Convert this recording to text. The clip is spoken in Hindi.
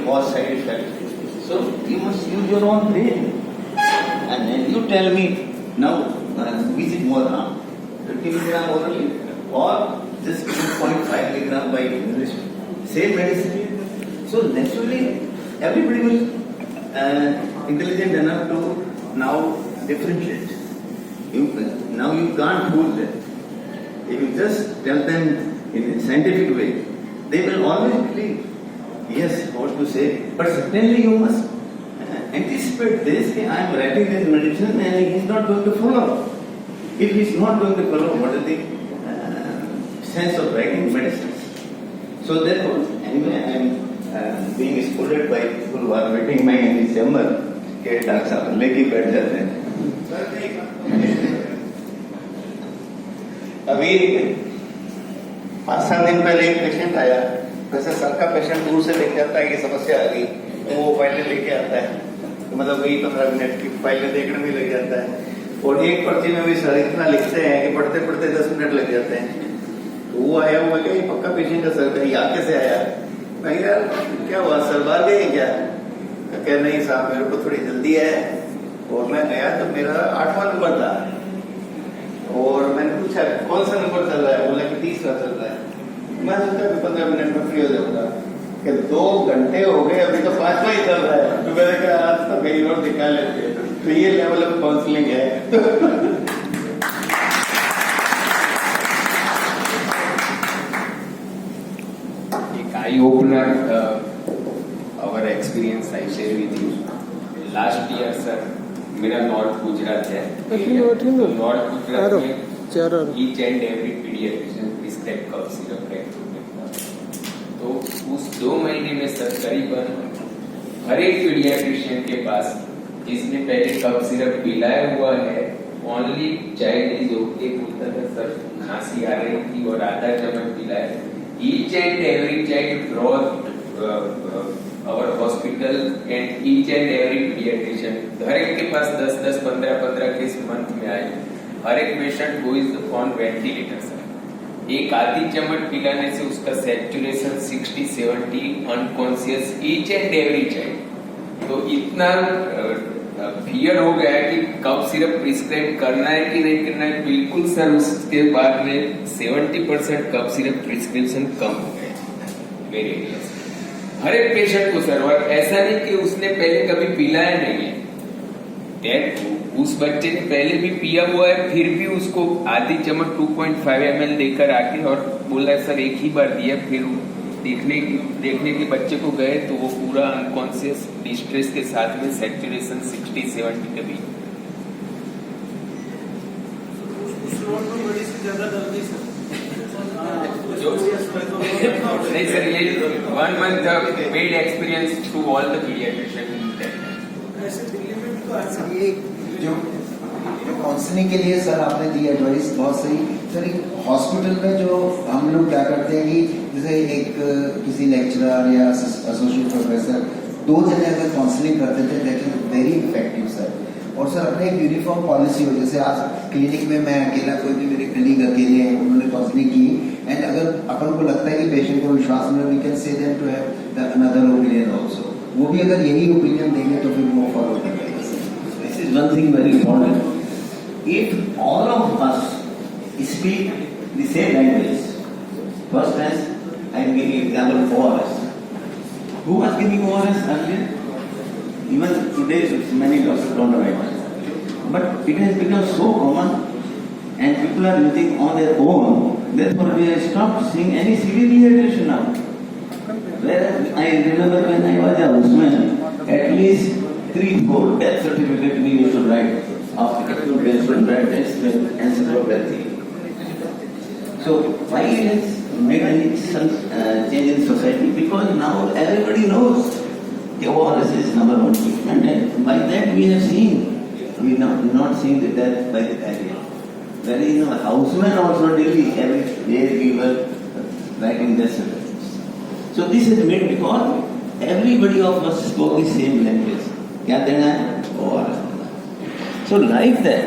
cause side effect. So you must use your own brain. And then you tell me now which is more harm, 50 milligram orally or just 2.5 milligram by inhalation. Same medicine. So naturally, everybody will intelligent enough to now differentiate. Now you can't fool them. If you just tell them in a scientific way, they will always believe. Yes, what to say. But certainly you must anticipate this. I am writing this medicine and he is not going to follow. If he is not going to follow, what is the sense of writing medicines? So therefore, anyway, I am being scolded by people who are waiting my in this chamber. के डॉक्टर साहब लेके बैठ जाते हैं. अभी 5-7 दिन पहले एक पेशेंट आया. वैसे सर का पेशेंट दूर से लेके आता है, ये समस्या आ गई तो वो फाइलें लेके आता है. तो मतलब वही 15 मिनट की फाइलें देखने में लग जाता है. और एक पर्ची में भी सर इतना लिखते हैं कि पढ़ते पढ़ते 10 मिनट लग जाते हैं. तो वो आया हुआ क्या, ये पक्का पेशेंट है सर, कहीं यहाँ कैसे आया. मैं यार क्या हुआ सर, बाहर गए क्या. कह नहीं साहब मेरे को थोड़ी जल्दी है. और मैं गया तो मेरा 8वां नंबर था. और मैंने पूछा कौन सा नंबर चल रहा है, बोला कि 30वां चल रहा है. मैं सोचा कि 15 मिनट में फ्री हो जाऊंगा. कि 2 घंटे हो गए, अभी तो 5वां ही चल रहा है. तो मैंने कहा आज तो कहीं और दिखा लेते. तो ये लेवल ऑफ काउंसलिंग है. एक eye opener our experience I share with you. Last year sir, मेरा नॉर्थ गुजरात है. नॉर्थ गुजरात में each and every pediatrician prescribe cough syrup है. तो उस 2 महीने में सर करीबन हर एक पीडियाट्रिशियन के पास जिसने पहले कफ सिरप पिलाया हुआ है, ओनली चाइल्ड इज ओके बोलता था सर, खांसी आ रही थी और आधा चम्मच पिलाया. each and every child brought our hospital and each and every pediatrician, हर एक के पास 10-10, 15-15 केस मंथ में आए. हर एक patient who is on ventilator sir, एक आधी चम्मच पिलाने से उसका saturation 60-70 unconscious each and every child. तो इतना फियर हो गया है कि कफ सिरप प्रिस्क्राइब करना है कि नहीं करना है. बिल्कुल सर, उसके बाद में 70% कफ सिरप प्रिस्क्रिप्शन कम हो गए मेरे एरिया से. हर एक पेशेंट को सर, और ऐसा नहीं कि उसने पहले कभी पिलाया नहीं है. उस बच्चे ने पहले भी पिया हुआ है, फिर भी उसको आधी चम्मच 2.5 ml देकर आके और बोला सर एक ही बार दिया. फिर देखने के बच्चे को गए तो वो पूरा अनकॉन्शियस डिस्ट्रेस के साथ में सैचुरेशन 60-70 के बीच. नहीं सर, ये 1 month paid experience to all the pediatricians. ये जो काउंसलिंग के लिए सर आपने दी एडवाइस बहुत सही. सर हॉस्पिटल में जो हम लोग क्या करते हैं कि जैसे एक किसी लेक्चरर या एसोसिएट प्रोफेसर 2 जने अगर काउंसलिंग करते थे, that is very effective sir. और सर अपने एक यूनिफॉर्म पॉलिसी हो, जैसे आज क्लिनिक में मैं अकेला, कोई भी मेरे कलीग अकेले हैं, उन्होंने काउंसलिंग की, एंड अगर अपन को लगता है कि पेशेंट को विश्वास में, we can say them to have another opinion also. वो भी अगर यही ओपिनियन देंगे तो फिर वो फॉलो कर पाएगा. This is one thing very important. If all of us speak the same language, first as I am giving example ORS. Who was giving ORS earlier? Even today many doctors don't know it. But it has become so common and people are using on their own. Therefore we have stopped seeing any severe dehydration now. Whereas I remember when I was a houseman, at least 3-4 death certificate we used to write after acute death and write encephalopathy. So why it has made any change in society? Because now everybody knows the ORS is number 1 treatment, and by that we have seen, we not seeing the death by the diarrhea. There is no houseman also daily, every day we were writing death certificates. So this is made because everybody of us spoke the same language. क्या देना है? ORS. So like that.